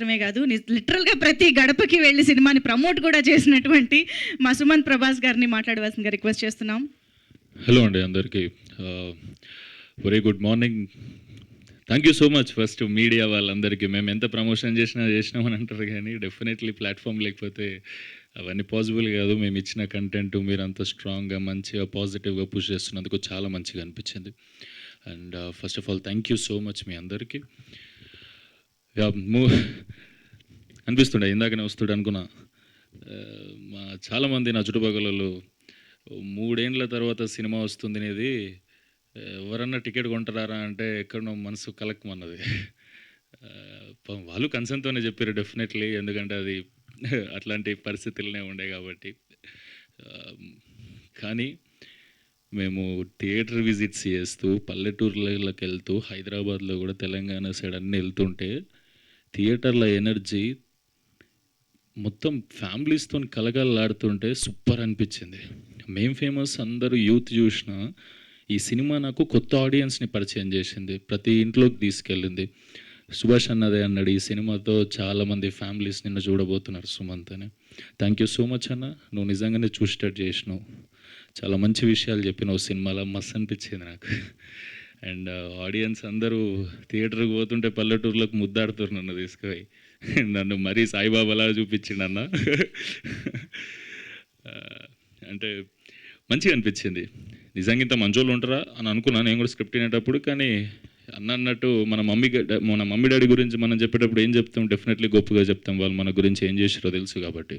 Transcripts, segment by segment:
మాత్రమే కాదు లిటరల్గా ప్రతి గడపకి వెళ్ళి సినిమాని ప్రమోట్ కూడా చేసినటువంటి మా సుమంత్ ప్రభాస్ గారిని మాట్లాడవలసిందిగా రిక్వెస్ట్ చేస్తున్నాం. హలో అండి అందరికీ, very good morning. Thank you so much first media వాళ్ళందరికీ. మేము ఎంత ప్రమోషన్ చేసినామని అంటారు కానీ డెఫినెట్లీ ప్లాట్ఫామ్ లేకపోతే అవన్నీ పాసిబుల్ కాదు. మేము ఇచ్చిన కంటెంట్ మీరు అంత స్ట్రాంగ్గా మంచిగా పాజిటివ్గా పుష్ చేస్తున్నందుకు చాలా మంచిగా అనిపించింది. And first of all thank you so much మీ అందరికీ. అనిపిస్తుండే ఇందాకనే వస్తుండే అనుకున్నా, చాలామంది నా చుట్టుపక్కలలో 3 ఏళ్ళ తర్వాత సినిమా వస్తుంది అనేది ఎవరన్నా టికెట్ కొంటారా అంటే ఎక్కడో మనసు కలక్కమన్నది. వాళ్ళు కన్సర్న్తోనే చెప్పారు డెఫినెట్లీ, ఎందుకంటే అది అట్లాంటి పరిస్థితులనే ఉండే కాబట్టి. కానీ మేము థియేటర్ విజిట్స్ చేస్తూ పల్లెటూర్లకి వెళ్తూ హైదరాబాద్లో కూడా తెలంగాణ సైడ్ అన్నీ వెళ్తుంటే థియేటర్ల ఎనర్జీ మొత్తం ఫ్యామిలీస్తో కలగలాడుతుంటే సూపర్ అనిపించింది. మేం ఫేమస్ అందరూ యూత్ చూసిన ఈ సినిమా నాకు కొత్త ఆడియన్స్ని పరిచయం చేసింది, ప్రతి ఇంట్లోకి తీసుకెళ్ళింది. సుభాష్ అన్నదే అన్నాడు, ఈ సినిమాతో చాలామంది ఫ్యామిలీస్ నిన్ను చూడబోతున్నారు సుమంత్ అని. థ్యాంక్ యూ సో మచ్ అన్న, నువ్వు నిజంగానే చూసేటట్టు చేసినావు, చాలా మంచి విషయాలు చెప్పినావు సినిమాలో, మస్తు అనిపించింది నాకు. అండ్ ఆడియన్స్ అందరూ థియేటర్కి పోతుంటే పల్లెటూరులోకి ముద్దాడుతారు నన్ను తీసుకుపోయి, నన్ను మరీ సాయిబాబాలా చూపించిండు అన్న. అంటే మంచిగా అనిపించింది. నిజంగా ఇంత మంచోళ్ళు ఉంటారా అని అనుకున్నాను నేను కూడా స్క్రిప్ట్ వినేటప్పుడు. కానీ అన్నట్టు మన మమ్మీ డాడీ గురించి మనం చెప్పేటప్పుడు ఏం చెప్తాం, డెఫినెట్లీ గొప్పగా చెప్తాం. వాళ్ళు మన గురించి ఏం చేసారో తెలుసు కాబట్టి.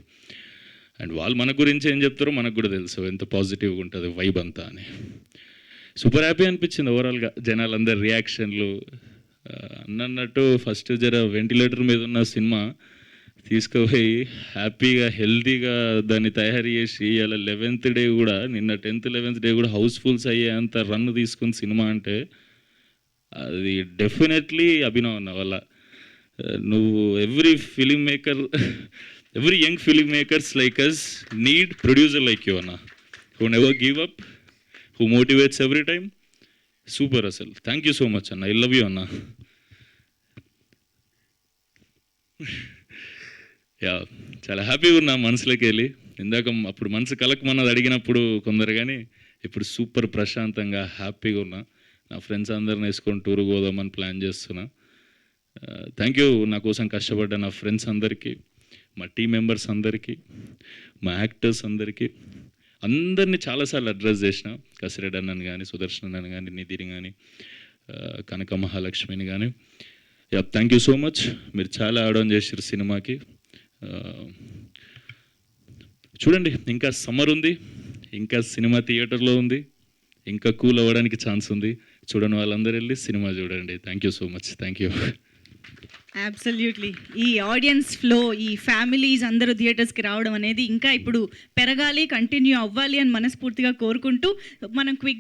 అండ్ వాళ్ళు మన గురించి ఏం చెప్తారో మనకు కూడా తెలుసు, ఎంత పాజిటివ్గా ఉంటుంది వైబ్ అంతా అని. సూపర్ హ్యాపీ అనిపించింది ఓవరాల్గా జనాలందరి రియాక్షన్లు. అన్నట్టు ఫస్ట్ జర వెంటిలేటర్ మీద ఉన్న సినిమా తీసుకుపోయి హ్యాపీగా హెల్తీగా దాన్ని తయారు చేసి ఇలా 11th డే కూడా, నిన్న 10th 11th డే కూడా హౌస్ఫుల్స్ అయ్యేంత రన్ తీసుకున్న సినిమా అంటే అది డెఫినెట్లీ అభినవ్ అన్న వల్ల. నువ్వు every young film makers like us need producer like you అన్న, who never give up, who motivates every time. Super అసలు. థ్యాంక్ యూ సో మచ్ అన్న, ఐ లవ్ యూ అన్న. యా, చాలా హ్యాపీగా ఉన్నా మనసులోకి వెళ్ళి. ఇందాక అప్పుడు మనసు కలకమన్నది అడిగినప్పుడు కొందరు, కానీ ఇప్పుడు సూపర్ ప్రశాంతంగా హ్యాపీగా ఉన్నా. నా ఫ్రెండ్స్ అందరిని వేసుకొని టూర్ పోదామని ప్లాన్ చేస్తున్నా. థ్యాంక్ యూ నా కోసం కష్టపడ్డ నా ఫ్రెండ్స్ అందరికీ, మా టీం మెంబర్స్ అందరికీ, మా యాక్టర్స్ అందరికీ, అందరినీ చాలాసార్లు అడ్రస్ చేసిన. కసిరెడ్డి అన్నని కానీ, సుదర్శన్ అన్నని కానీ, నిధిని కానీ, కనక మహాలక్ష్మిని కానీ. Yeah, thank you so much. మీరు చాలా ఆడ్ ఆన్ చేసారు సినిమాకి. చూడండి, ఇంకా సమ్మర్ ఉంది, ఇంకా సినిమా థియేటర్లో ఉంది, ఇంకా కూల్ అవ్వడానికి ఛాన్స్ ఉంది. చూడని వాళ్ళందరూ వెళ్ళి సినిమా చూడండి. Thank you so much. Thank you. Absolutely. ఈ ఆడియన్స్ ఫ్లో, ఈ ఫ్యామిలీస్ అందరూ థియేటర్స్కి రావడం అనేది ఇంకా ఇప్పుడు పెరగాలి, కంటిన్యూ అవ్వాలి అని మనస్ఫూర్తిగా కోరుకుంటూ మనం క్విక్